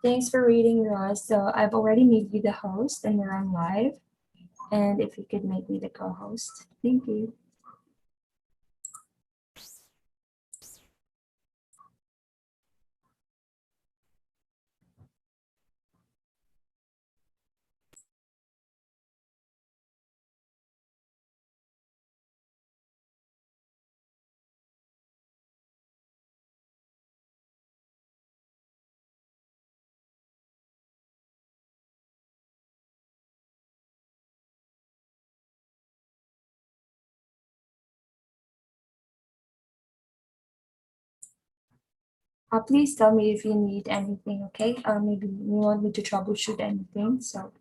Thanks for reading, Russ. So I've already made you the host and you're on live. And if you could make me the co-host. Thank you. Please tell me if you need anything, okay? Maybe you want me to troubleshoot anything. So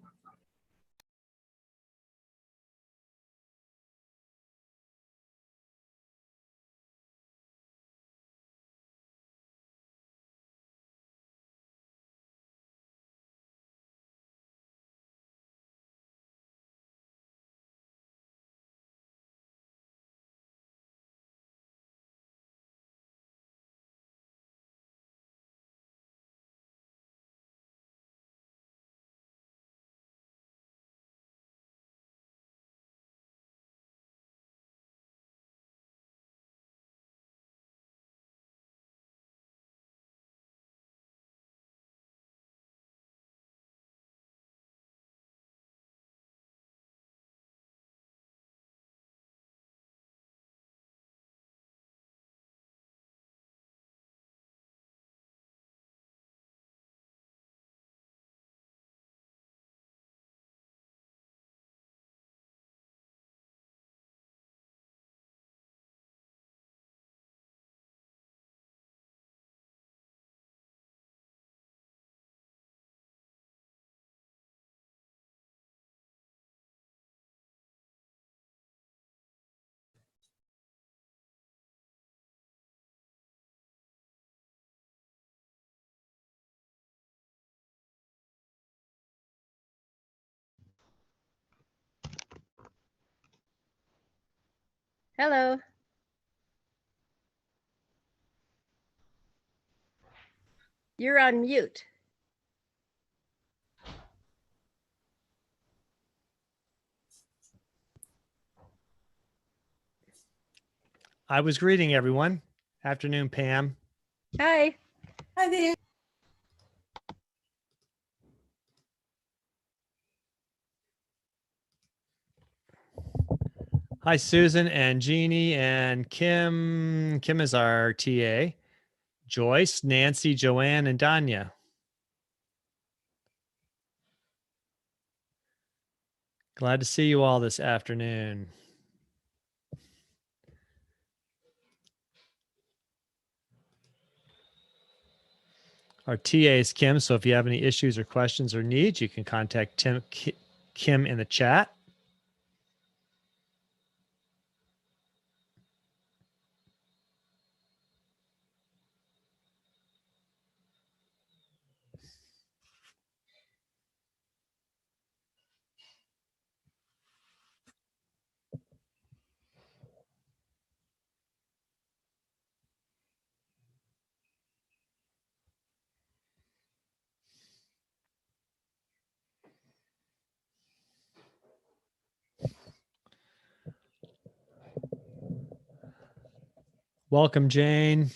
Hello. You're on mute. I was greeting everyone. Afternoon, Pam. Hi. Hi there. Hi, Susan and Jeannie and Kim. Kim is our TA. Joyce, Nancy, Joanne, and Danya. Glad to see you all this afternoon. Our TA is Kim, so if you have any issues or questions or needs, you can contact Kim in the chat. Welcome, Jane.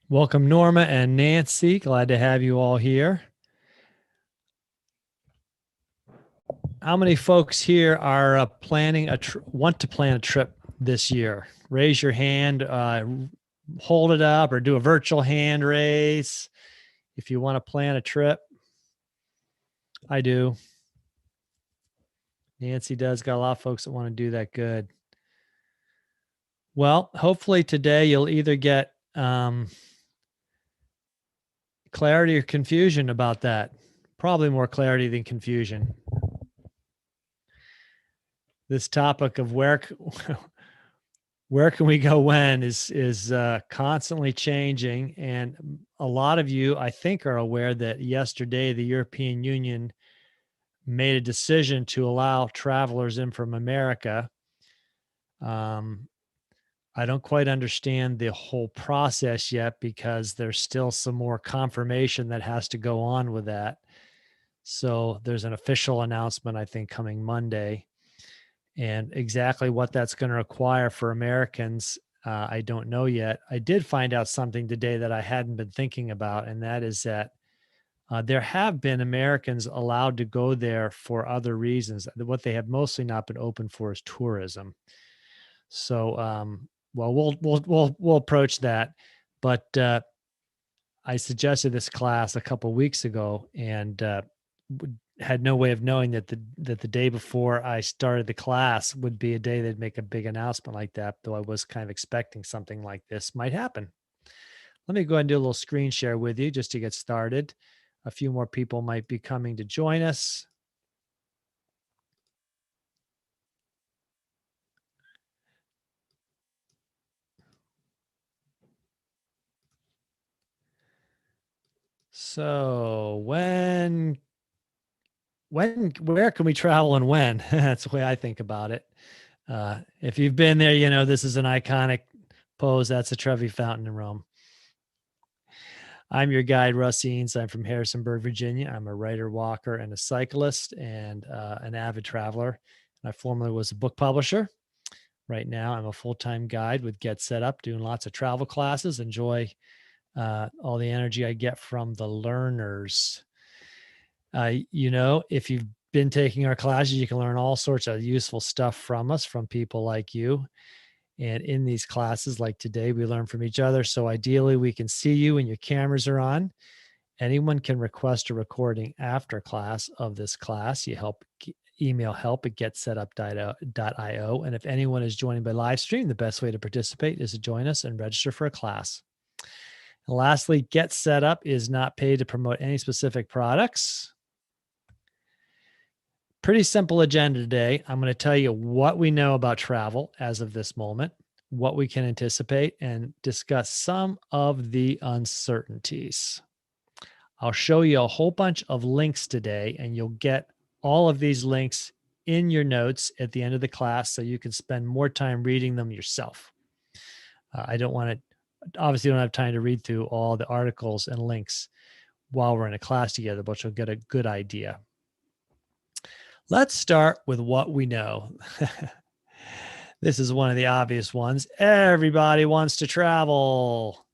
Welcome, Norma and Nancy. Glad to have you all here. How many folks here are planning want to plan a trip this year? Raise your hand, hold it up, or do a virtual hand raise if you want to plan a trip. I do. Nancy does. Got a lot of folks that want to do that. Good. Well, hopefully today you'll either get clarity or confusion about that. Probably more clarity than confusion. This topic of where can we go when is constantly changing, and a lot of you, I think, are aware that yesterday the European Union made a decision to allow travelers in from America. I don't quite understand the whole process yet because there's still some more confirmation that has to go on with that. So there's an official announcement, I think, coming Monday. And exactly what that's going to require for Americans, I don't know yet. I did find out something today that I hadn't been thinking about, and that is that there have been Americans allowed to go there for other reasons. What they have mostly not been open for is tourism. So, well, we'll approach that. But I suggested this class a couple weeks ago, and had no way of knowing that the day before I started the class would be a day they'd make a big announcement like that, though I was kind of expecting something like this might happen. Let me go ahead and do a little screen share with you just to get started. A few more people might be coming to join us. So where can we travel and when? That's the way I think about it. If you've been there, you know this is an iconic pose. That's the Trevi Fountain in Rome. I'm your guide, Russ. I'm from Harrisonburg, Virginia. I'm a writer, walker, and a cyclist, and an avid traveler. I formerly was a book publisher. Right now, I'm a full-time guide with Get Set Up, doing lots of travel classes. Enjoy all the energy I get from the learners. If you've been taking our classes, you can learn all sorts of useful stuff from us, from people like you. And in these classes, like today, we learn from each other. So ideally, we can see you and your cameras are on. Anyone can request a recording after class of this class. You email help@getsetup.io. And if anyone is joining by live stream, the best way to participate is to join us and register for a class. And lastly, Get Set Up is not paid to promote any specific products. Pretty simple agenda today. I'm going to tell you what we know about travel as of this moment, what we can anticipate, and discuss some of the uncertainties. I'll show you a whole bunch of links today, and you'll get all of these links in your notes at the end of the class so you can spend more time reading them yourself. Obviously don't have time to read through all the articles and links while we're in a class together, but you'll get a good idea. Let's start with what we know. This is one of the obvious ones. Everybody wants to travel.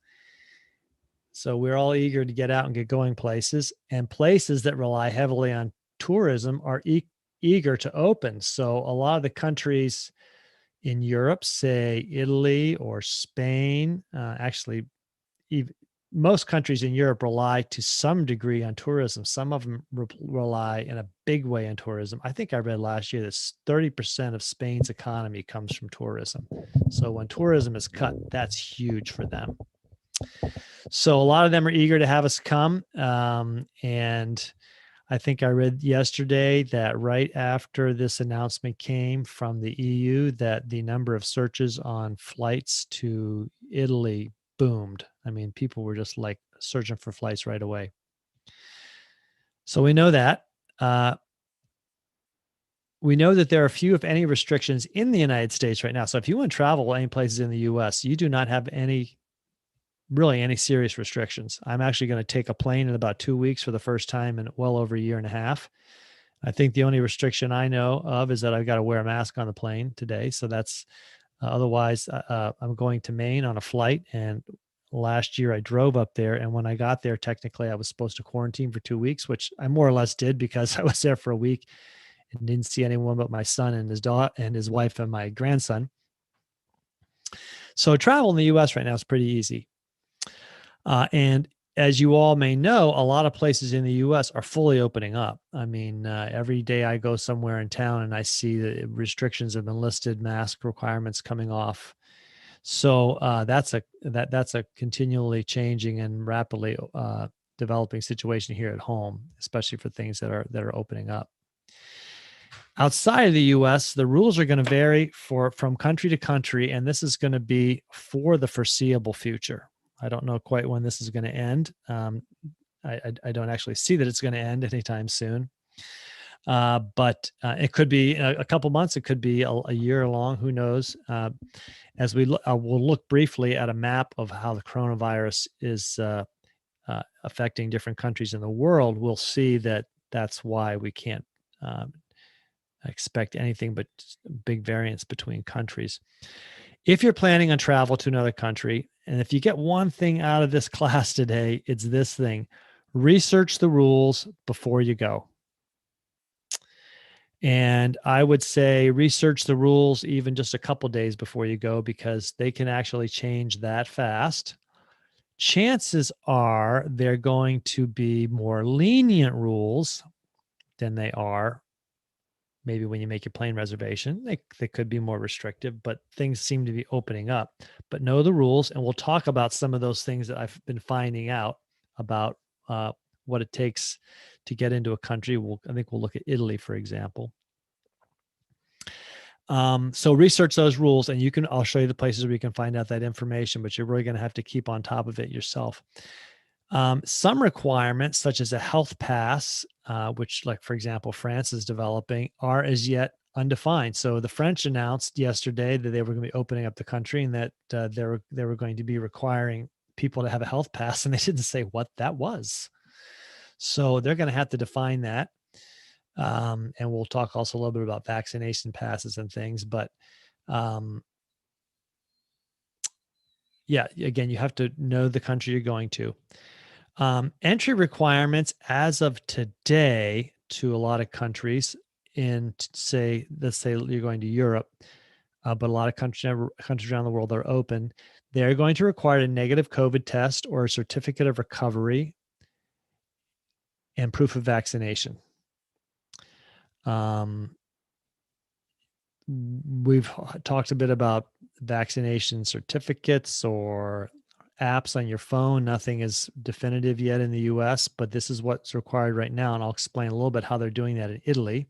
So we're all eager to get out and get going places, and places that rely heavily on tourism are eager to open. So a lot of the countries in Europe, say Italy or Spain, most countries in Europe rely to some degree on tourism. Some of them rely in a big way on tourism. I think I read last year that 30% of Spain's economy comes from tourism. So when tourism is cut, that's huge for them. So a lot of them are eager to have us come. And I think I read yesterday that right after this announcement came from the EU, that the number of searches on flights to Italy boomed. I mean, people were just like searching for flights right away. So we know that. We know that there are few, if any, restrictions in the United States right now. So if you want to travel any places in the US, you do not have any serious restrictions. I'm actually going to take a plane in about 2 weeks for the first time in well over a year and a half. I think the only restriction I know of is that I've got to wear a mask on the plane today. So that's otherwise, I'm going to Maine on a flight, and last year I drove up there, and when I got there, technically I was supposed to quarantine for 2 weeks, which I more or less did because I was there for a week and didn't see anyone but my son and his daughter and his wife and my grandson. So travel in the US right now is pretty easy. And as you all may know, a lot of places in the US are fully opening up. I mean, every day I go somewhere in town and I see that restrictions have been listed, mask requirements coming off. So that's a continually changing and rapidly developing situation here at home, especially for things that are opening up. Outside of the U.S., the rules are going to vary from country to country, and this is going to be for the foreseeable future. I don't know quite when this is going to end. I don't actually see that it's going to end anytime soon. But it could be a couple months. It could be a year long. Who knows? As we'll look briefly at a map of how the coronavirus is affecting different countries in the world, we'll see that that's why we can't expect anything but big variance between countries. If you're planning on travel to another country, and if you get one thing out of this class today, it's this thing: research the rules before you go. And I would say research the rules even just a couple days before you go, because they can actually change that fast. Chances are they're going to be more lenient rules than they are maybe when you make your plane reservation. They could be more restrictive, but things seem to be opening up. But know the rules, and we'll talk about some of those things that I've been finding out about what it takes to get into a country. I think we'll look at Italy, for example. So research those rules, and I'll show you the places where you can find out that information, but you're really going to have to keep on top of it yourself. Some requirements, such as a health pass, which, like, for example, France is developing, are as yet undefined. So the French announced yesterday that they were going to be opening up the country, and that they were going to be requiring people to have a health pass, and they didn't say what that was. So they're going to have to define that. And we'll talk also a little bit about vaccination passes and things. But yeah, again, you have to know the country you're going to. Entry requirements as of today to a lot of countries let's say you're going to Europe, but a lot of countries around the world are open. They're going to require a negative COVID test or a certificate of recovery and proof of vaccination. We've talked a bit about vaccination certificates or apps on your phone. Nothing is definitive yet in the US, but this is what's required right now. And I'll explain a little bit how they're doing that in Italy.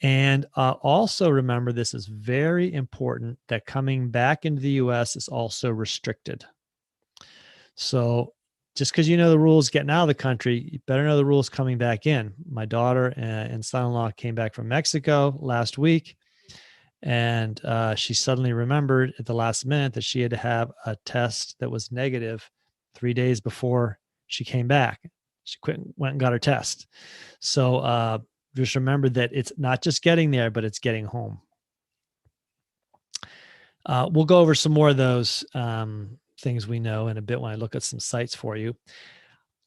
And also remember, this is very important, that coming back into the US is also restricted. So just because you know the rules getting out of the country, you better know the rules coming back in. My daughter and son-in-law came back from Mexico last week, and she suddenly remembered at the last minute that she had to have a test that was negative 3 days before she came back. She went and got her test. So just remember that it's not just getting there, but it's getting home. We'll go over some more of those things we know in a bit when I look at some sites for you.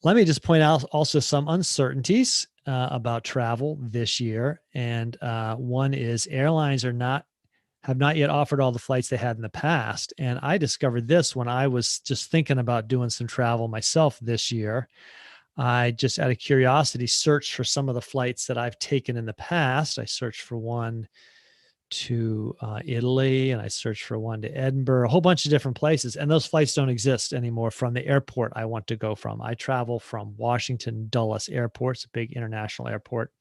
Let me just point out also some uncertainties about travel this year. And one is airlines have not yet offered all the flights they had in the past. And I discovered this when I was just thinking about doing some travel myself this year. I just, out of curiosity, searched for some of the flights that I've taken in the past. I searched for one to Italy, and I searched for one to Edinburgh, a whole bunch of different places. And those flights don't exist anymore from the airport I want to go from. I travel from Washington Dulles Airport. It's a big international airport.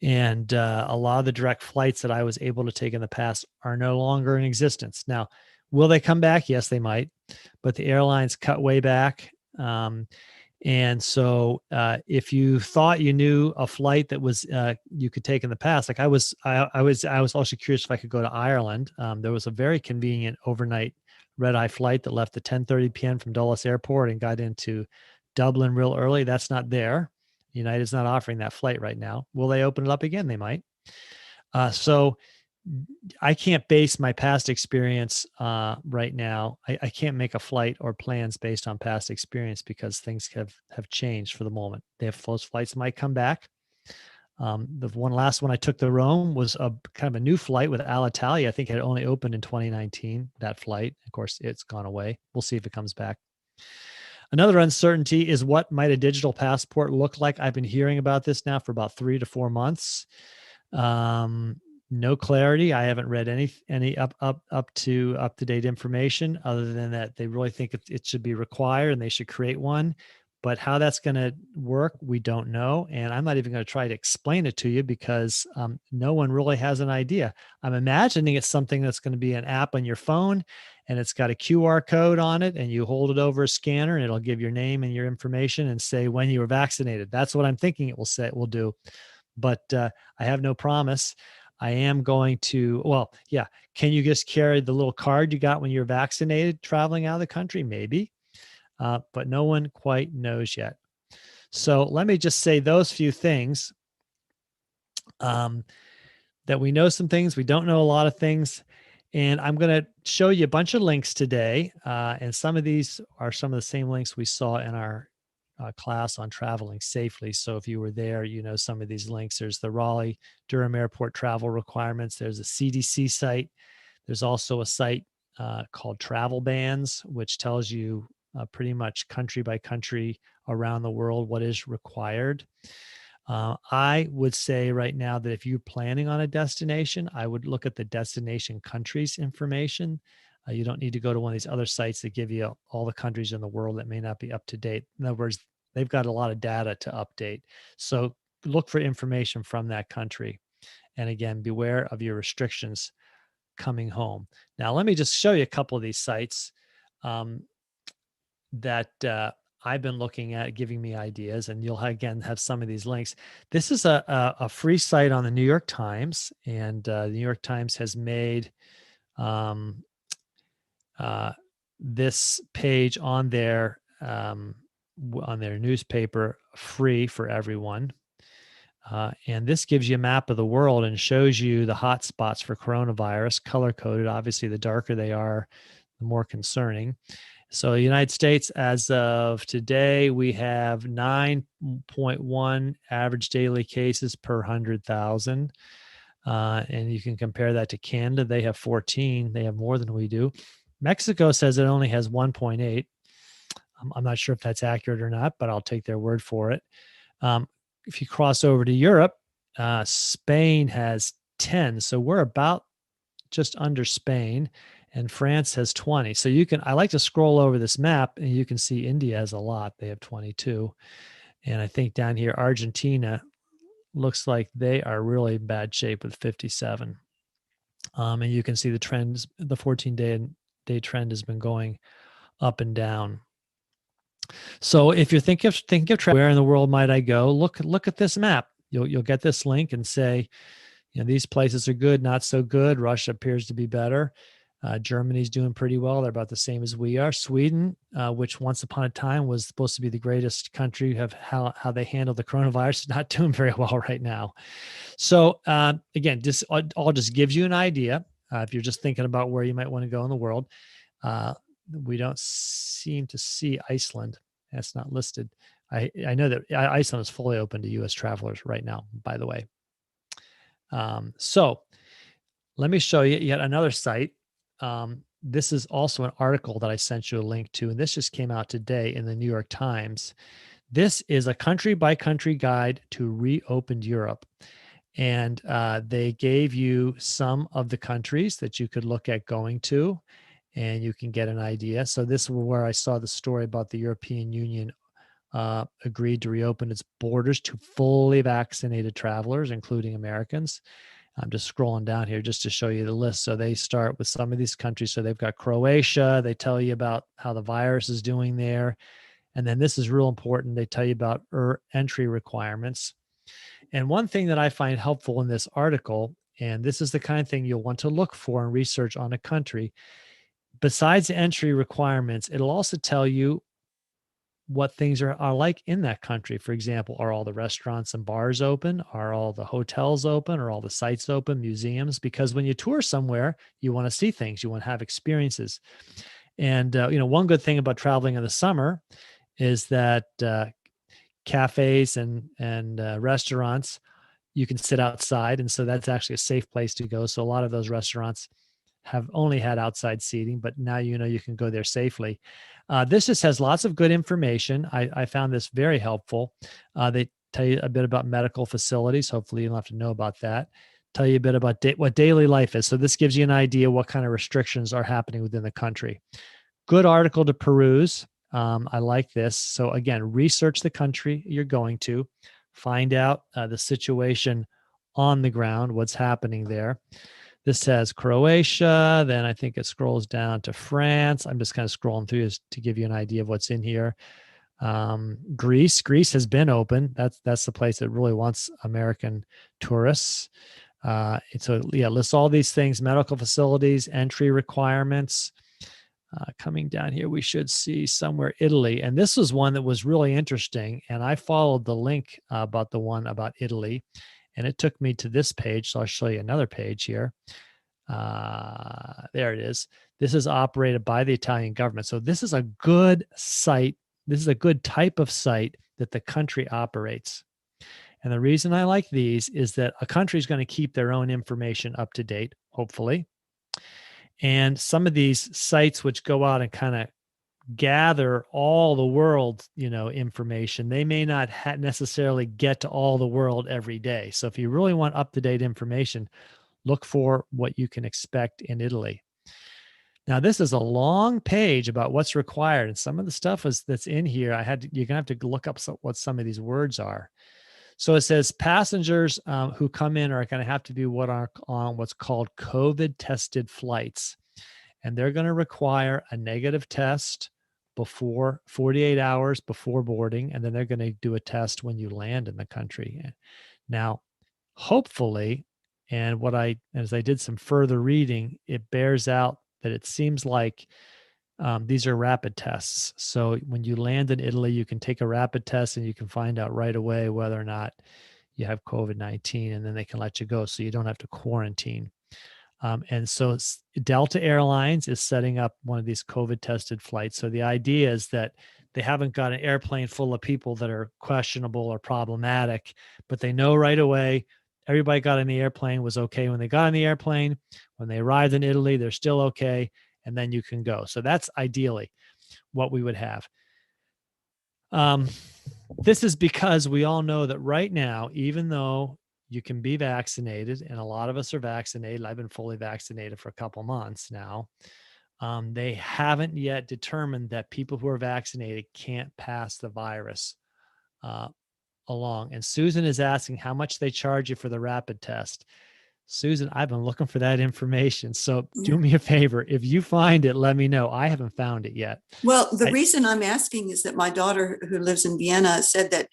And a lot of the direct flights that I was able to take in the past are no longer in existence. Now, will they come back? Yes, they might. But the airlines cut way back. And so if you thought you knew a flight that was you could take in the past, like I was also curious if I could go to Ireland. There was a very convenient overnight red-eye flight that left at 10:30 p.m. from Dulles Airport and got into Dublin real early. That's not there. United's not offering that flight right now. Will they open it up again? They might. So I can't base my past experience right now. I can't make a flight or plans based on past experience because things have changed for the moment. Those flights might come back. The last one I took to Rome was a kind of a new flight with Alitalia. I think it had only opened in 2019, that flight. Of course, it's gone away. We'll see if it comes back. Another uncertainty is what might a digital passport look like? I've been hearing about this now for about 3 to 4 months. No clarity. I haven't read any up to date information other than that they really think it should be required and they should create one. But how that's going to work, we don't know. And I'm not even going to try to explain it to you because no one really has an idea. I'm imagining it's something that's going to be an app on your phone and it's got a QR code on it and you hold it over a scanner and it'll give your name and your information and say when you were vaccinated. That's what I'm thinking it will do. But I have no promise. I am going to, well, yeah. Can you just carry the little card you got when you're vaccinated traveling out of the country? Maybe. But no one quite knows yet. So let me just say those few things, that we know some things, we don't know a lot of things. And I'm going to show you a bunch of links today. And some of these are some of the same links we saw in our class on traveling safely. So if you were there, you know some of these links. There's the Raleigh-Durham Airport travel requirements. There's a CDC site. There's also a site called Travel Bans, which tells you pretty much country by country around the world what is required. I would say right now that if you're planning on a destination, I would look at the destination countries information. You don't need to go to one of these other sites that give you all the countries in the world that may not be up to date. In other words, they've got a lot of data to update. So look for information from that country. And again, beware of your restrictions coming home. Now, let me just show you a couple of these sites that I've been looking at, giving me ideas, and you'll again have some of these links. This is a free site on the New York Times, and the New York Times has made this page on their newspaper free for everyone. And this gives you a map of the world and shows you the hot spots for coronavirus, color coded. Obviously, the darker they are, the more concerning. So the United States, as of today, we have 9.1 average daily cases per 100,000. And you can compare that to Canada. They have 14. They have more than we do. Mexico says it only has 1.8. I'm not sure if that's accurate or not, but I'll take their word for it. If you cross over to Europe, Spain has 10. So we're about just under Spain, and France has 20. So I like to scroll over this map and you can see India has a lot. They have 22. And I think down here, Argentina looks like they are really in bad shape with 57. And you can see the trends, the 14-day trend has been going up and down. So if you're thinking of where in the world might I go, look at this map. You'll get this link and say, these places are good, not so good. Russia appears to be better. Germany's doing pretty well. They're about the same as we are. Sweden, which once upon a time was supposed to be the greatest country, have how they handle the coronavirus, is not doing very well right now. So again, this all just gives you an idea. If you're just thinking about where you might want to go in the world. We don't seem to see Iceland. That's not listed. I know that Iceland is fully open to U.S. travelers right now, by the way. So let me show you yet another site. This is also an article that I sent you a link to, and this just came out today in the New York Times. This is a country by country guide to reopened Europe. And they gave you some of the countries that you could look at going to, and you can get an idea. So this is where I saw the story about the European Union agreed to reopen its borders to fully vaccinated travelers, including Americans. I'm just scrolling down here just to show you the list. So they start with some of these countries. So they've got Croatia. They tell you about how the virus is doing there. And then this is real important. They tell you about entry requirements. And one thing that I find helpful in this article, and this is the kind of thing you'll want to look for and research on a country, besides the entry requirements, it'll also tell you what things are like in that country. For example, are all the restaurants and bars open? Are all the hotels open? Are all the sites open, museums? Because when you tour somewhere, you want to see things, you want to have experiences. And, one good thing about traveling in the summer is that cafes and restaurants, you can sit outside. And so that's actually a safe place to go. So a lot of those restaurants have only had outside seating, but now you can go there safely. This just has lots of good information. I found this very helpful. They tell you a bit about medical facilities. Hopefully, you don't have to know about that. Tell you a bit about what daily life is. So this gives you an idea what kind of restrictions are happening within the country. Good article to peruse. I like this. So again, research the country you're going to, find out the situation on the ground, what's happening there. This says Croatia. Then I think it scrolls down to France. I'm just kind of scrolling through this to give you an idea of what's in here. Greece. Greece has been open. That's the place that really wants American tourists. So yeah, lists all these things: medical facilities, entry requirements. Coming down here, we should see somewhere Italy. And this was one that was really interesting. And I followed the link about the one about Italy. And it took me to this page. So I'll show you another page here. There it is. This is operated by the Italian government. So this is a good site. This is a good type of site that the country operates. And the reason I like these is that a country is going to keep their own information up to date, hopefully. And some of these sites which go out and kind of gather all the world, information, they may not necessarily get to all the world every day. So if you really want up-to-date information, look for what you can expect in Italy. Now, this is a long page about what's required. And some of the stuff that's in here, you're gonna have to look up what some of these words are. So it says passengers who come in are going to have to be on what's called COVID tested flights. And they're going to require a negative test before 48 hours before boarding. And then they're going to do a test when you land in the country. Now, hopefully, and as I did some further reading, it bears out that it seems like these are rapid tests. So when you land in Italy, you can take a rapid test and you can find out right away whether or not you have COVID-19, and then they can let you go. So you don't have to quarantine. And so Delta Airlines is setting up one of these COVID tested flights. So the idea is that they haven't got an airplane full of people that are questionable or problematic, but they know right away everybody got in the airplane was okay when they got in the airplane. When they arrived in Italy, they're still okay. And then you can go. So that's ideally what we would have. This is because we all know that right now, even though you can be vaccinated, and a lot of us are vaccinated, I've been fully vaccinated for a couple months now, they haven't yet determined that people who are vaccinated can't pass the virus along. And Susan is asking how much they charge you for the rapid test. Susan, I've been looking for that information. So do me a favor. If you find it, let me know. I haven't found it yet. Well, the reason I'm asking is that my daughter, who lives in Vienna, said that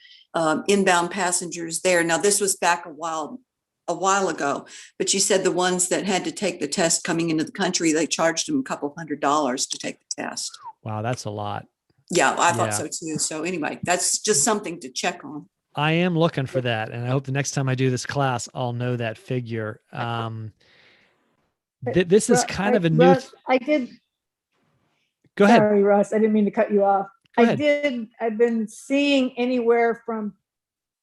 inbound passengers there. Now, this was back a while ago, but she said the ones that had to take the test coming into the country, they charged them $200 to take the test. Wow, that's a lot. Yeah, I thought so too. So anyway, that's just something to check on. I am looking for that, and I hope the next time I do this class, I'll know that figure. This is kind of a new. Russ, I did. Go ahead. Sorry, Russ. I didn't mean to cut you off. Go ahead. I've been seeing anywhere from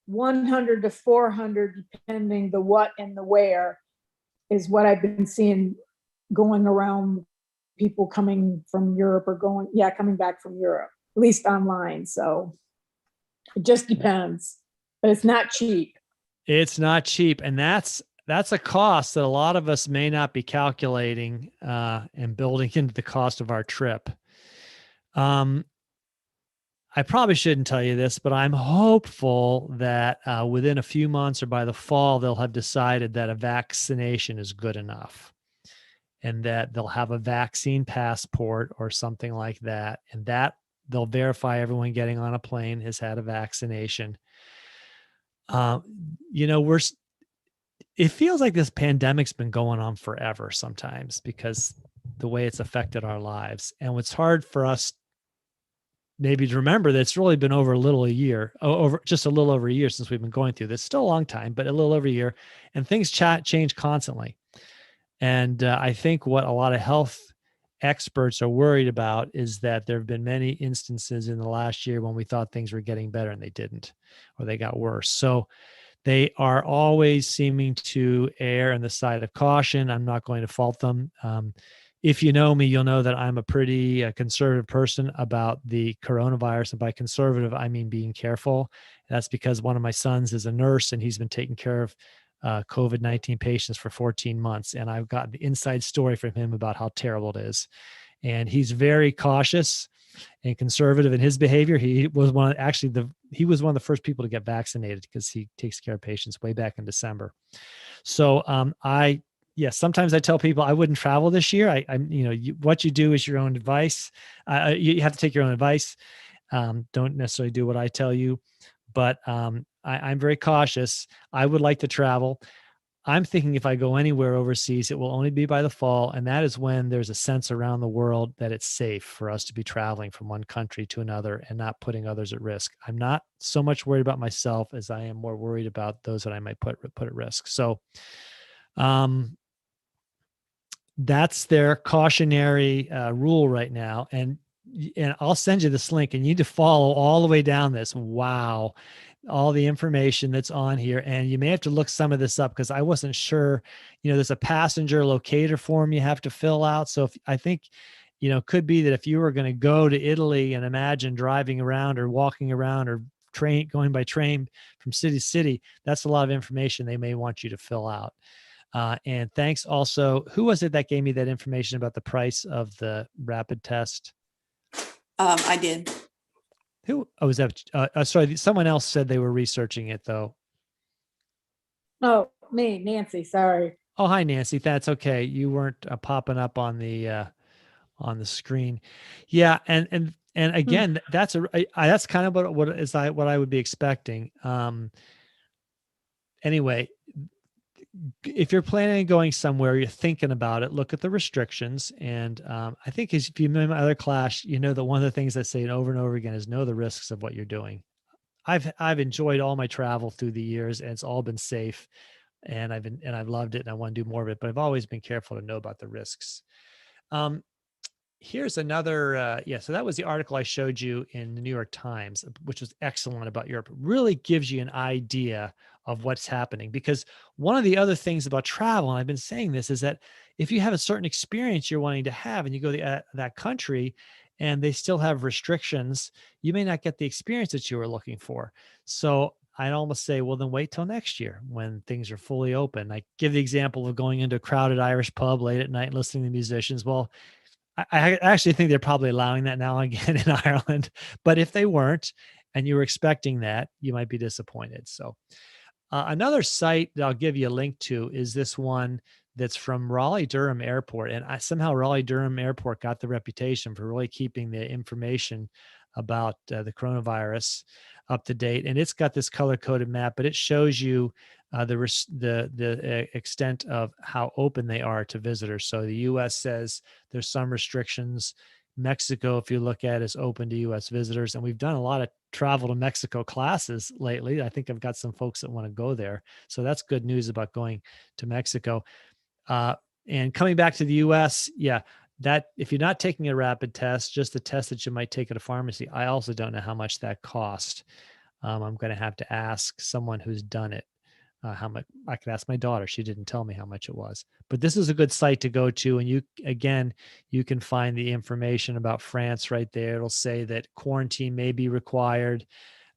100 to 400, depending the what and the where, is what I've been seeing going around. People coming from Europe or coming back from Europe, at least online. So it just depends, but it's not cheap. It's not cheap. And that's a cost that a lot of us may not be calculating and building into the cost of our trip. I probably shouldn't tell you this, but I'm hopeful that within a few months or by the fall, they'll have decided that a vaccination is good enough and that they'll have a vaccine passport or something like that. And that they'll verify everyone getting on a plane has had a vaccination. It feels like this pandemic's been going on forever sometimes because the way it's affected our lives. And what's hard for us maybe to remember that it's really been over just a little over a year since we've been going through this. Still a long time, but a little over a year, and things change constantly. And I think what a lot of health experts are worried about is that there have been many instances in the last year when we thought things were getting better and they didn't, or they got worse. So they are always seeming to err on the side of caution. I'm not going to fault them. If you know me, you'll know that I'm a pretty conservative person about the coronavirus. And by conservative, I mean being careful. That's because one of my sons is a nurse and he's been taking care of COVID-19 patients for 14 months. And I've got the inside story from him about how terrible it is. And he's very cautious and conservative in his behavior. He was one of the first people to get vaccinated because he takes care of patients way back in December. So sometimes I tell people I wouldn't travel this year. What you do is your own advice. You have to take your own advice. Don't necessarily do what I tell you, but I'm very cautious. I would like to travel. I'm thinking if I go anywhere overseas, it will only be by the fall. And that is when there's a sense around the world that it's safe for us to be traveling from one country to another and not putting others at risk. I'm not so much worried about myself as I am more worried about those that I might put at risk. So that's their cautionary rule right now. And I'll send you this link and you need to follow all the way down this. Wow. All the information that's on here. And you may have to look some of this up because I wasn't sure, there's a passenger locator form you have to fill out. So I think, could be that if you were going to go to Italy and imagine driving around or walking around or going by train from city to city, that's a lot of information they may want you to fill out. And thanks also, who was it that gave me that information about the price of the rapid test? I did. Who? Oh, was that? Sorry, someone else said they were researching it though. Oh, me, Nancy. Sorry. Oh, hi, Nancy. That's okay. You weren't popping up on the screen. Yeah, and again, that's kind of what I would be expecting. Anyway, if you're planning on going somewhere, you're thinking about it, look at the restrictions. And I think if you remember my other class, that one of the things I say over and over again is know the risks of what you're doing. I've enjoyed all my travel through the years and it's all been safe and I've loved it and I want to do more of it, but I've always been careful to know about the risks. Here's another, so that was the article I showed you in the New York Times, which was excellent about Europe. It really gives you an idea of what's happening because one of the other things about travel, and I've been saying this, is that if you have a certain experience you're wanting to have and you go to that country and they still have restrictions, you may not get the experience that you were looking for. So I'd almost say, well, then wait till next year when things are fully open. I give the example of going into a crowded Irish pub late at night and listening to musicians. Well, I actually think they're probably allowing that now again in Ireland, but if they weren't and you were expecting that, you might be disappointed. So another site that I'll give you a link to is this one that's from Raleigh-Durham Airport. And somehow Raleigh-Durham Airport got the reputation for really keeping the information about the coronavirus up to date. And it's got this color-coded map, but it shows you the extent of how open they are to visitors. So the U.S. says there's some restrictions. Mexico, if you look at, is open to U.S. visitors. And we've done a lot of travel to Mexico classes lately. I think I've got some folks that want to go there. So that's good news about going to Mexico. And coming back to the U.S., that if you're not taking a rapid test, just the test that you might take at a pharmacy, I also don't know how much that cost. I'm going to have to ask someone who's done it. How much? I could ask my daughter. She didn't tell me how much it was, but this is a good site to go to. And you can find the information about France right there. It'll say that quarantine may be required.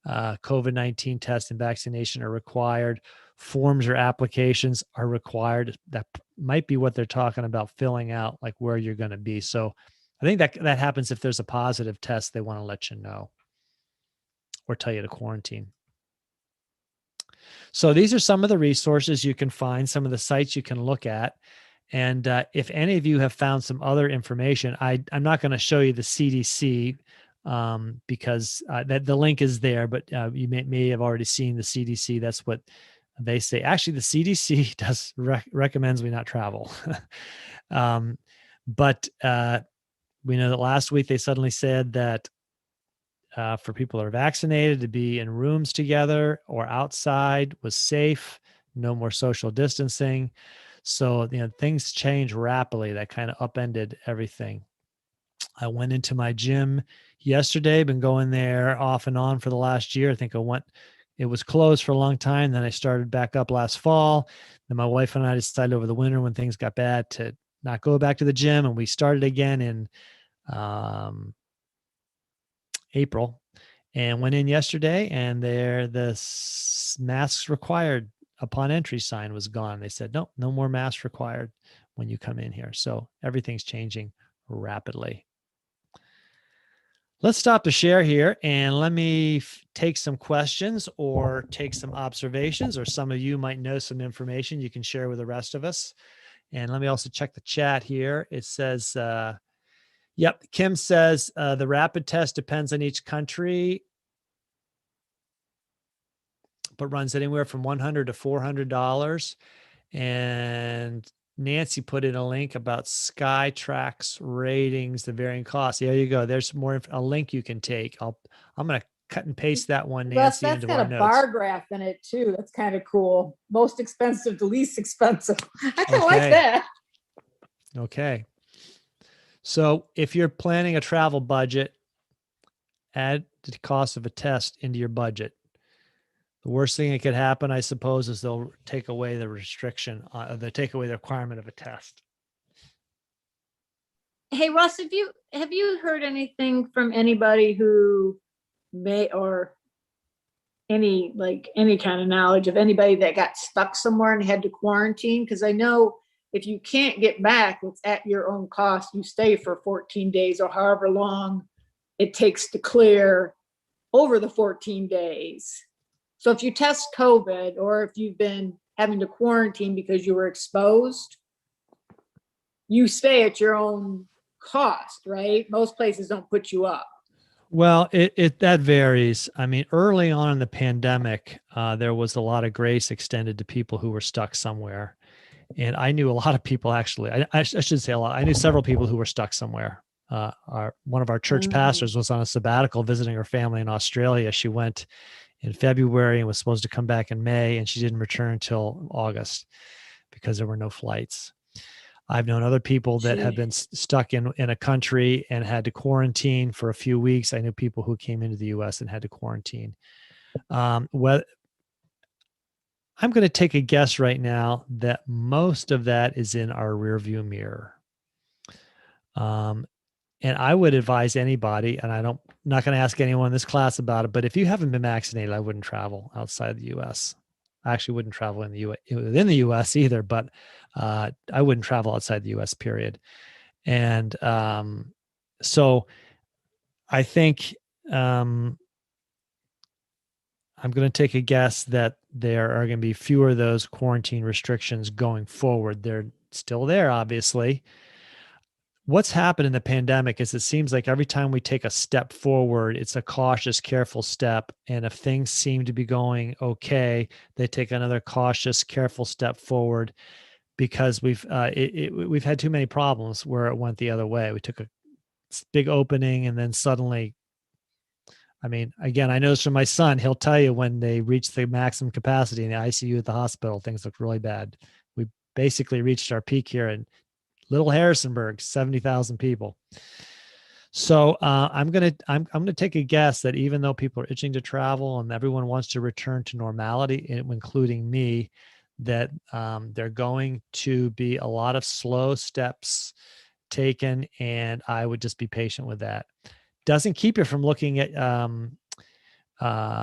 COVID-19 test and vaccination are required. Forms or applications are required. That might be what they're talking about filling out, like where you're going to be. So I think that happens if there's a positive test, they want to let you know or tell you to quarantine. So these are some of the resources you can find, some of the sites you can look at. And if any of you have found some other information, I'm not going to show you the CDC because the link is there, but you may have already seen the CDC. That's what they say. Actually, the CDC does recommends we not travel. But we know that last week they suddenly said that for people that are vaccinated to be in rooms together or outside was safe, no more social distancing. So, things change rapidly. That kind of upended everything. I went into my gym yesterday, been going there off and on for the last year. I think it was closed for a long time. Then I started back up last fall. Then my wife and I decided over the winter when things got bad to not go back to the gym. And we started again in April and went in yesterday, and the masks required upon entry sign was gone. They said, no more masks required when you come in here. So everything's changing rapidly. Let's stop the share here and let me take some questions or take some observations, or some of you might know some information you can share with the rest of us. And let me also check the chat here. It says, yep, Kim says the rapid test depends on each country, but runs anywhere from $100 to $400. And Nancy put in a link about Skytrax ratings, the varying costs. There you go. There's a link you can take. I'm going to cut and paste that one, Russ, Nancy, that's into got our a notes. bar graph in it too. That's kind of cool. Most expensive to least expensive. I kind of like Okay. that. Okay. So if you're planning a travel budget, add the cost of a test into your budget. The worst thing that could happen, I suppose, is they'll take away the restriction, they take away the requirement of a test. Hey, Russ, have you heard anything from anybody who may, or any kind of knowledge of anybody that got stuck somewhere and had to quarantine? Because I know if you can't get back, it's at your own cost. You stay for 14 days or however long it takes to clear over the 14 days. So if you test COVID, or if you've been having to quarantine because you were exposed, you stay at your own cost, right? Most places don't put you up. Well, that varies. I mean, early on in the pandemic, there was a lot of grace extended to people who were stuck somewhere. And I knew a lot of people, actually, I should say a lot. I knew several people who were stuck somewhere. One of our church pastors was on a sabbatical visiting her family in Australia. She went in February and was supposed to come back in May, and she didn't return until August because there were no flights. I've known other people that have been stuck in a country and had to quarantine for a few weeks. I knew people who came into the U.S. and had to quarantine. Well, I'm going to take a guess right now that most of that is in our rearview mirror. And I would advise anybody, and not going to ask anyone in this class about it, but if you haven't been vaccinated, I wouldn't travel outside the U.S. I actually wouldn't travel within the U.S. either, but I wouldn't travel outside the U.S. period. And so I think I'm going to take a guess that there are going to be fewer of those quarantine restrictions going forward. They're still there, obviously. What's happened in the pandemic is it seems like every time we take a step forward, it's a cautious, careful step. And if things seem to be going okay, they take another cautious, careful step forward, because we've had too many problems where it went the other way. We took a big opening and then suddenly, I mean, again, I know this from my son. He'll tell you when they reached the maximum capacity in the ICU at the hospital, things looked really bad. We basically reached our peak here in Little Harrisonburg, 70,000 people. So I'm gonna take a guess that even though people are itching to travel and everyone wants to return to normality, including me, that there are going to be a lot of slow steps taken, and I would just be patient with that. Doesn't keep you from looking at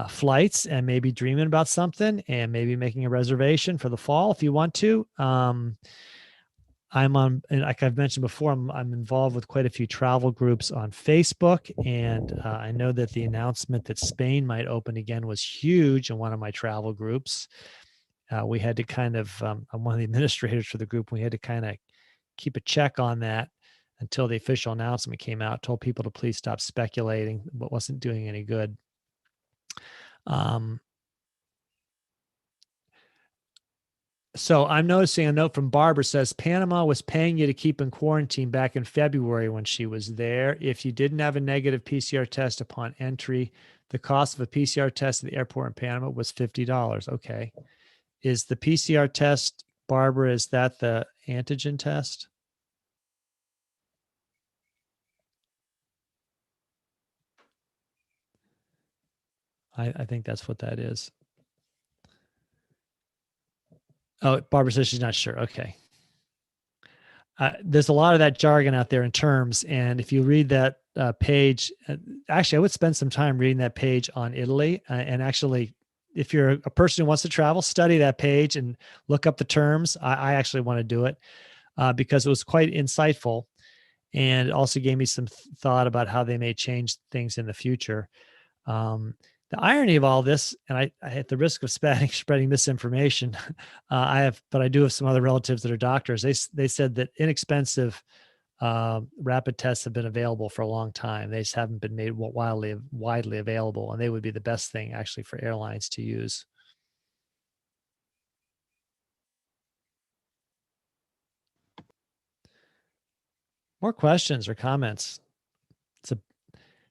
flights and maybe dreaming about something and maybe making a reservation for the fall if you want to. I'm on, and like I've mentioned before, I'm involved with quite a few travel groups on Facebook. And I know that the announcement that Spain might open again was huge in one of my travel groups. We had to kind of, I'm one of the administrators for the group. We had to kind of keep a check on that until the official announcement came out, told people to please stop speculating, but wasn't doing any good. So I'm noticing a note from Barbara says Panama was paying you to keep in quarantine back in February when she was there. If you didn't have a negative PCR test upon entry, the cost of a PCR test at the airport in Panama was $50. Okay. Is the PCR test, Barbara, is that the antigen test? I think that's what that is. Oh, Barbara says she's not sure. Okay. There's a lot of that jargon out there in terms. And if you read that page, actually, I would spend some time reading that page on Italy. And actually, if you're a person who wants to travel, study that page and look up the terms. I actually want to do it because it was quite insightful. And it also gave me some thought about how they may change things in the future. The irony of all this, and I at the risk of spreading misinformation, but I do have some other relatives that are doctors. They said that inexpensive rapid tests have been available for a long time. They just haven't been made widely available, and they would be the best thing actually for airlines to use. More questions or comments?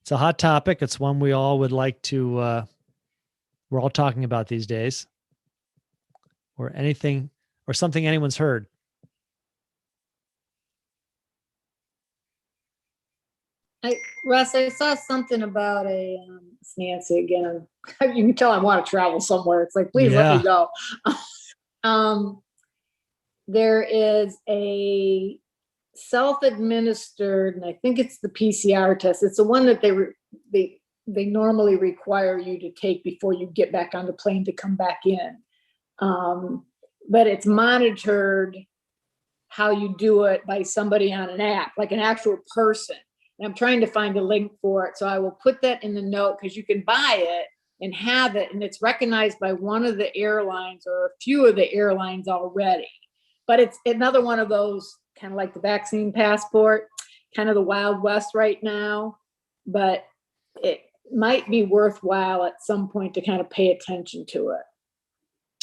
It's a hot topic. It's one we all would like to. We're all talking about these days, or anything, or something anyone's heard. Russ, I saw something about it's Nancy again. You can tell I want to travel somewhere. It's like, please let me go. There is a self-administered, and I think it's the PCR test. It's the one that they normally require you to take before you get back on the plane to come back in. But it's monitored how you do it by somebody on an app, like an actual person. And I'm trying to find a link for it. So I will put that in the note because you can buy it and have it. And it's recognized by one of the airlines or a few of the airlines already. But it's another one of those kind of like the vaccine passport, kind of the Wild West right now. But it might be worthwhile at some point to kind of pay attention to it.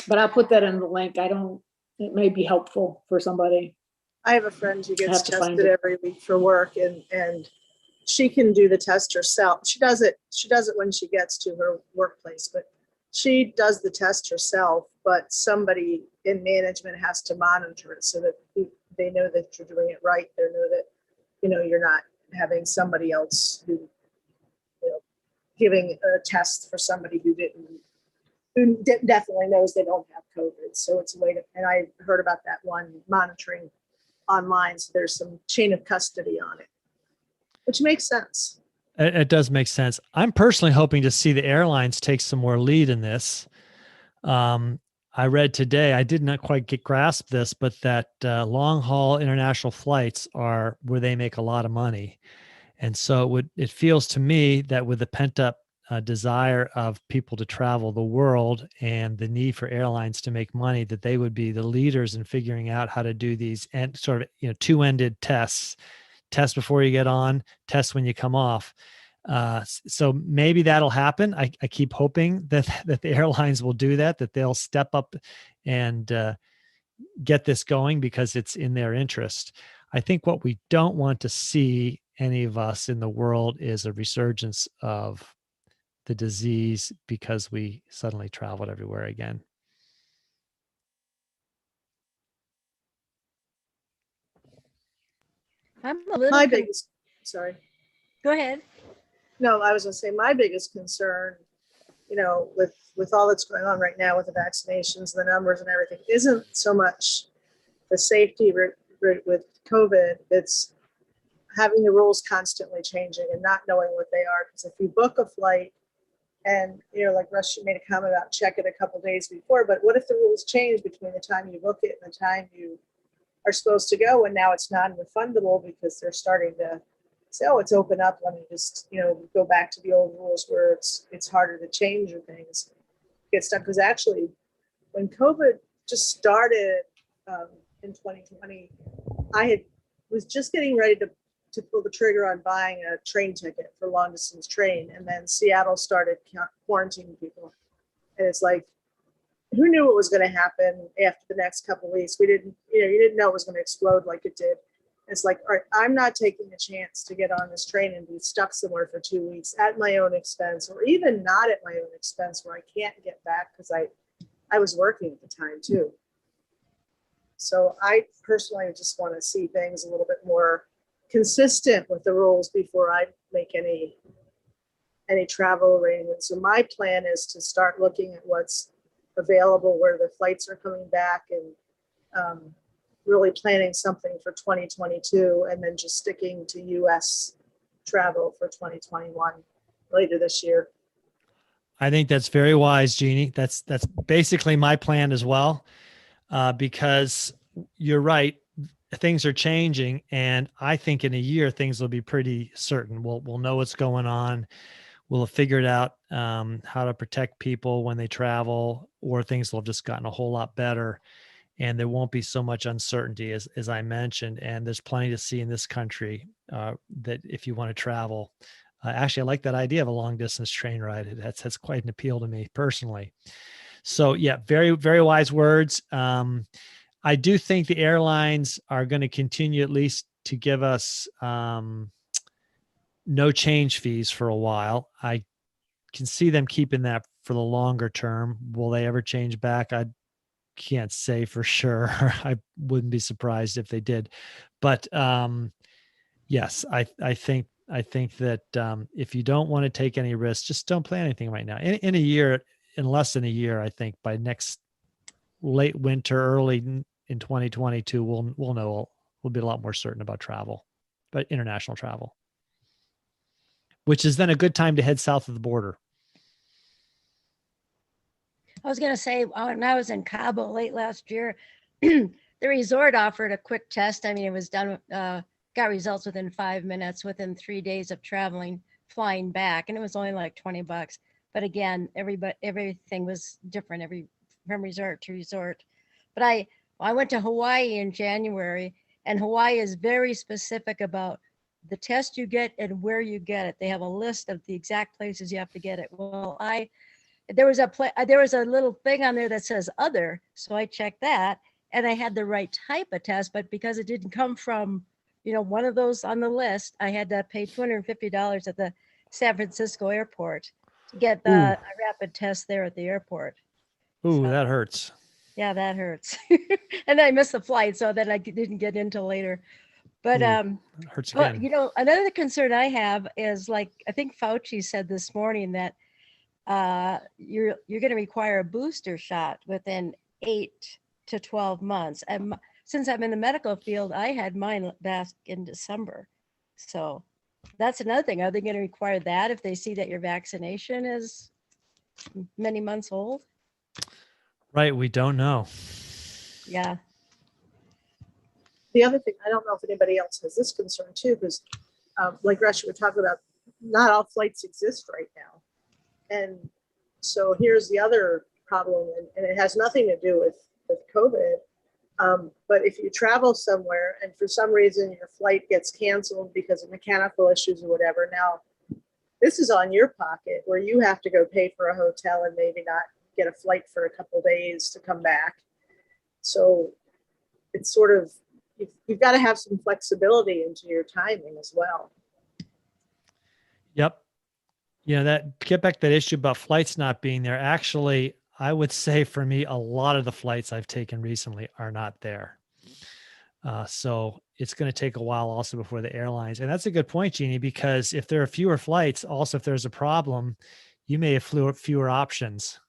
But I'll put that in the link. It may be helpful for somebody. I have a friend who gets Have to find tested it. every week for work, and she can do the test herself. She does it when she gets to her workplace, but she does the test herself, but somebody in management has to monitor it so that they know that you're doing it right. They know that, you're not having somebody else who, giving a test for somebody who definitely knows they don't have COVID. So it's a way to, and I heard about that one monitoring online. So there's some chain of custody on it, which makes sense. It does make sense. I'm personally hoping to see the airlines take some more lead in this. I read today, I did not quite grasp this, but that long haul international flights are where they make a lot of money. And so it feels to me that with the pent up desire of people to travel the world and the need for airlines to make money, that they would be the leaders in figuring out how to do these and sort of, two-ended tests. Test before you get on, test when you come off. So maybe that'll happen. I keep hoping that the airlines will do that they'll step up and get this going because it's in their interest. I think what we don't want to see, any of us in the world, is a resurgence of the disease because we suddenly traveled everywhere again. I'm a little. My biggest, sorry. Go ahead. No, I was gonna say my biggest concern, with all that's going on right now with the vaccinations, the numbers and everything, isn't so much the safety with COVID. It's having the rules constantly changing and not knowing what they are. Because if you book a flight and, like Russ, you made a comment about check it a couple days before, but what if the rules change between the time you book it and the time you are supposed to go, and now it's non-refundable because they're starting to say, oh, it's open up, let me just, go back to the old rules where it's harder to change or things get stuck. Because actually, when COVID just started in 2020, I was just getting ready to pull the trigger on buying a train ticket for long distance train, and then Seattle started quarantining people, and it's like, who knew what was going to happen after the next couple of weeks? We didn't, you didn't know it was going to explode like it did. It's like, all right, I'm not taking a chance to get on this train and be stuck somewhere for 2 weeks at my own expense, or even not at my own expense where I can't get back because I was working at the time too. So I personally just want to see things a little bit more consistent with the rules before I make any travel arrangements. So my plan is to start looking at what's available, where the flights are coming back, and really planning something for 2022, and then just sticking to US travel for 2021 later this year. I think that's very wise, Jeannie. That's basically my plan as well, because you're right. Things are changing, and I think in a year things will be pretty certain. We'll know what's going on. We'll have figured out how to protect people when they travel, or things will have just gotten a whole lot better, and there won't be so much uncertainty as I mentioned. And there's plenty to see in this country that if you want to travel. Actually, I like that idea of a long distance train ride. That's quite an appeal to me personally. So yeah, very, very wise words. I do think the airlines are going to continue at least to give us no change fees for a while. I can see them keeping that for the longer term. Will they ever change back? I can't say for sure. I wouldn't be surprised if they did. But yes, I think that if you don't want to take any risks, just don't plan anything right now. In a year, in less than a year, I think by next late winter, early in 2022, we'll know. We'll be a lot more certain about travel, but international travel, which is then a good time to head south of the border. I was going to say, when I was in Cabo late last year, the resort offered a quick test. I mean, it was done, got results within 5 minutes, within 3 days of traveling, flying back. And it was only like $20. But again, everything was different from resort to resort. But I went to Hawaii in January, and Hawaii is very specific about the test you get and where you get it. They have a list of the exact places you have to get it. Well, there was a little thing on there that says other, so I checked that, and I had the right type of test, but because it didn't come from, one of those on the list, I had to pay $250 at the San Francisco airport to get a rapid test there at the airport. Ooh, So, that hurts. Yeah, that hurts. And I missed the flight, so that I didn't get in till later. But That hurts again. another concern I have is, like, I think Fauci said this morning that you're going to require a booster shot within 8 to 12 months. And since I'm in the medical field, I had mine back in December. So that's another thing. Are they going to require that if they see that your vaccination is many months old? Right. We don't know. Yeah. The other thing, I don't know if anybody else has this concern too, because like Russ, we're talking about, not all flights exist right now. And so here's the other problem, and it has nothing to do with COVID. But if you travel somewhere and for some reason your flight gets canceled because of mechanical issues or whatever, now this is on your pocket, where you have to go pay for a hotel and maybe not get a flight for a couple of days to come back. So it's sort of, you've got to have some flexibility into your timing as well. Yep. That get back to that issue about flights not being there. Actually, I would say for me, a lot of the flights I've taken recently are not there. So it's going to take a while also before the airlines. And that's a good point, Jeannie, because if there are fewer flights, also if there's a problem, you may have fewer options.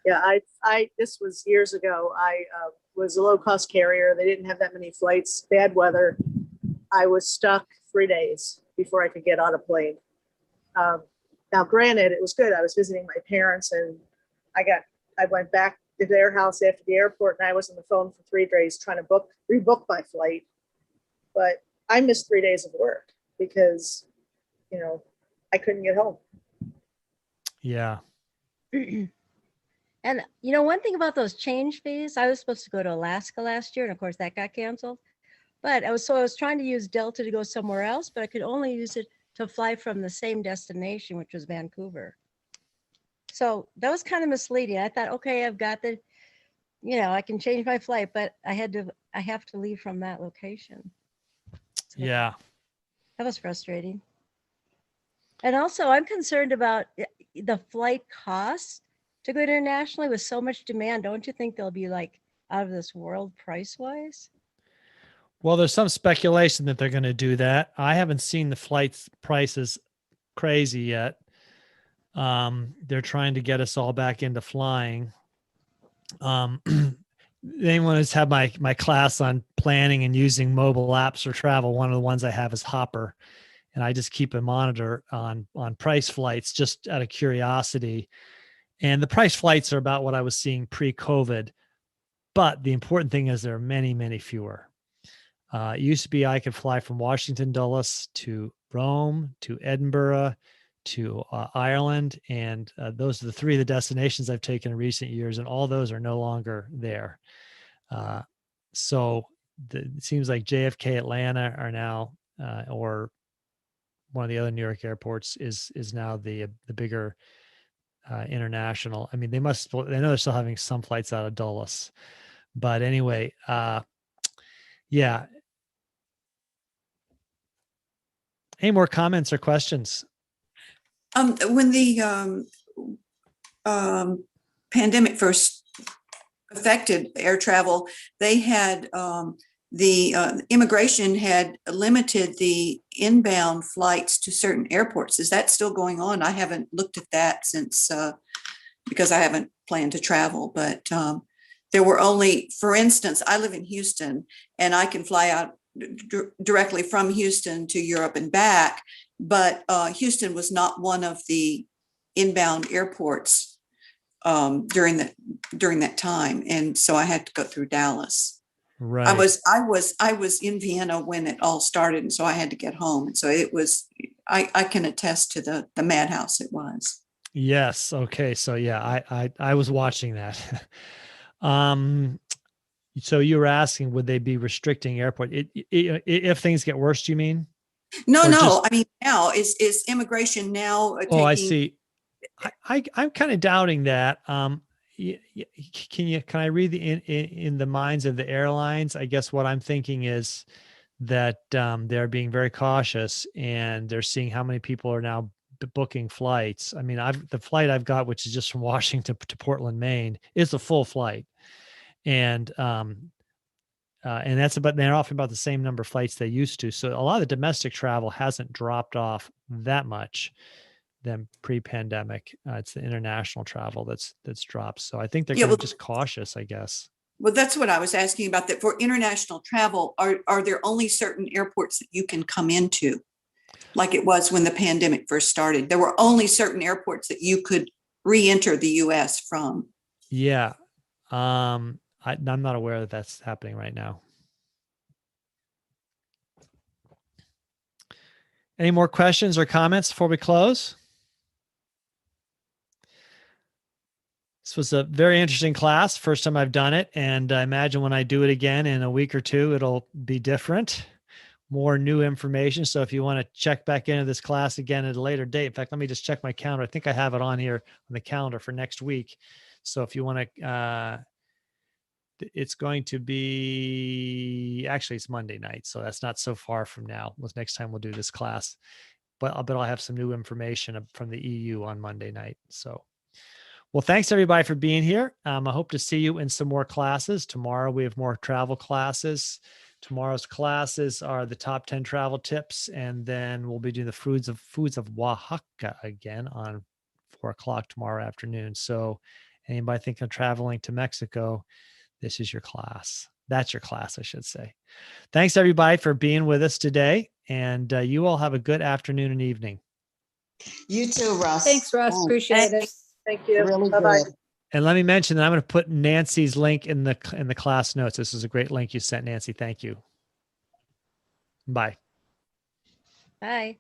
Yeah, this was years ago. I was a low cost carrier. They didn't have that many flights, bad weather. I was stuck 3 days before I could get on a plane. Now, granted, it was good. I was visiting my parents, and I went back to their house after the airport, and I was on the phone for 3 days trying to rebook my flight. But I missed 3 days of work because, I couldn't get home. Yeah. And one thing about those change fees, I was supposed to go to Alaska last year, and of course that got canceled. But I was trying to use Delta to go somewhere else, but I could only use it to fly from the same destination, which was Vancouver. So that was kind of misleading. I thought, okay, I've got the I can change my flight, but I have to leave from that location. So Yeah. that was frustrating. And also, I'm concerned about the flight costs to go internationally with so much demand. Don't you think they'll be like out of this world price wise? Well, there's some speculation that they're going to do that. I haven't seen the flights prices crazy yet. They're trying to get us all back into flying. Anyone who's had my class on planning and using mobile apps for travel, one of the ones I have is Hopper, and I just keep a monitor on price flights just out of curiosity. And the price flights are about what I was seeing pre-COVID, but the important thing is there are many, many fewer. It used to be I could fly from Washington Dulles to Rome, to Edinburgh, to Ireland, and those are the three of the destinations I've taken in recent years, and all those are no longer there. So it seems like JFK, Atlanta are now, or one of the other New York airports is now the bigger international. I mean, they know they're still having some flights out of Dulles, but anyway, yeah. Any more comments or questions? When the pandemic first affected air travel, they had the immigration had limited the inbound flights to certain airports. Is that still going on? I haven't looked at that since because I haven't planned to travel, but there were only, for instance, I live in Houston and I can fly out directly from Houston to Europe and back, but Houston was not one of the inbound airports during that time, and so I had to go through Dallas. Right. I was in Vienna when it all started, and so I had to get home, and so it was. I can attest to the madhouse it was. Yes. Okay. So yeah, I was watching that. So you were asking, would they be restricting airport if things get worse? Do you mean? No, Or no. just- I mean, now is immigration now Oh, I taking? see. I'm kind of doubting that. Can I read in the minds of the airlines? I guess what I'm thinking is that they're being very cautious and they're seeing how many people are now booking flights. I mean, the flight I've got, which is just from Washington to Portland, Maine, is a full flight, and they're offering about the same number of flights they used to. So a lot of the domestic travel hasn't dropped off that much than pre-pandemic. It's the international travel that's dropped. So I think they're Yeah, going well, just cautious, I guess. well, that's what I was asking about. That for international travel, are there only certain airports that you can come into, like it was when the pandemic first started? There were only certain airports that you could re-enter the U.S. from. Yeah. I'm not aware that that's happening right now. Any more questions or comments before we close? This was a very interesting class. First time I've done it. And I imagine when I do it again in a week or two, it'll be different, more new information. So if you want to check back into this class again at a later date, in fact, let me just check my calendar. I think I have it on here on the calendar for next week. So if you want to, it's going to be, actually it's Monday night. So that's not so far from now. Next time we'll do this class, but I'll have some new information from the EU on Monday night. So, well, thanks everybody for being here. I hope to see you in some more classes. Tomorrow we have more travel classes. Tomorrow's classes are the top 10 travel tips. And then we'll be doing the foods of Oaxaca again on 4:00 tomorrow afternoon. So anybody thinking of traveling to Mexico, this is your class. That's your class, I should say. Thanks everybody for being with us today. And you all have a good afternoon and evening. You too, Russ. Thanks, Russ. Appreciate it. Thank you. Really Bye-bye. good. And let me mention that I'm going to put Nancy's link in the class notes. This is a great link you sent, Nancy. Thank you. Bye. Bye.